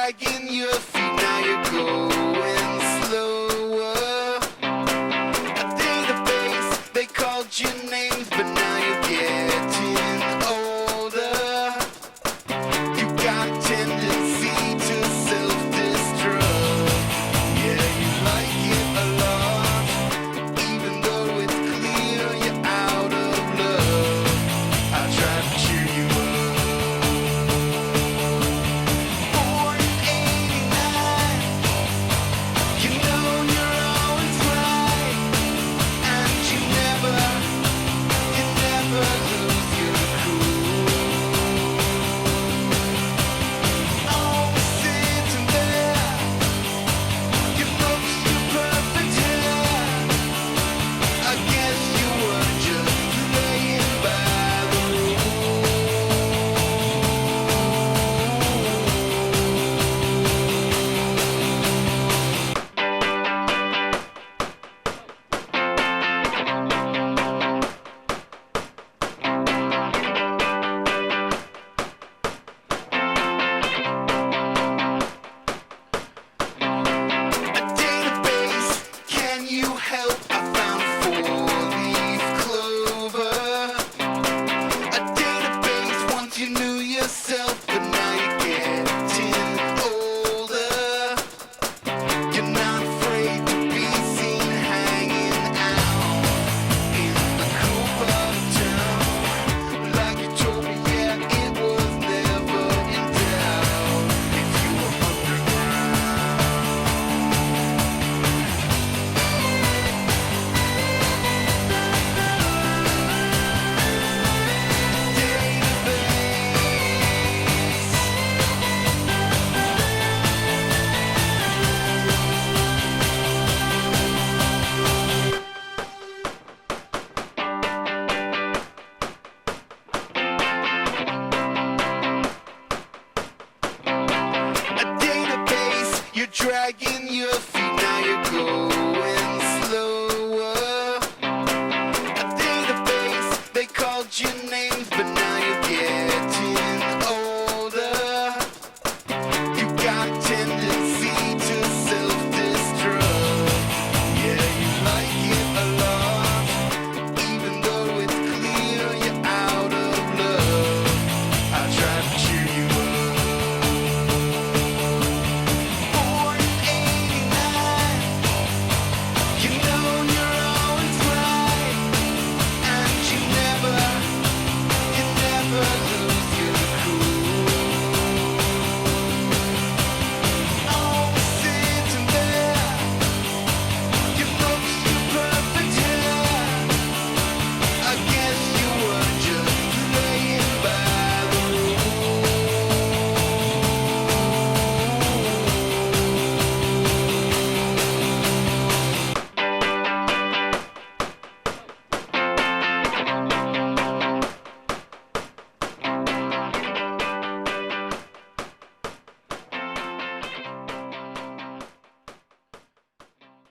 dragging your feet, now you're going slower. A database, they called your names, but now you're getting older. You got a tendency to self-destruct. Yeah, you like it a lot, even though it's clear you're out of love. I try to cheer you up. Born in '89, you know you're always right, and you never lose your cool. Always sitting there, you looks your perfect hair. I guess you were just playing by the rules. A database, can you help? I found four-leaf clover. A database, once you knew yourself, but now you're getting older. You're not afraid to be seen hanging out in the cool part of town. Like you told me, yeah, it was never in doubt if you were underground. A database, you're dragging your feet.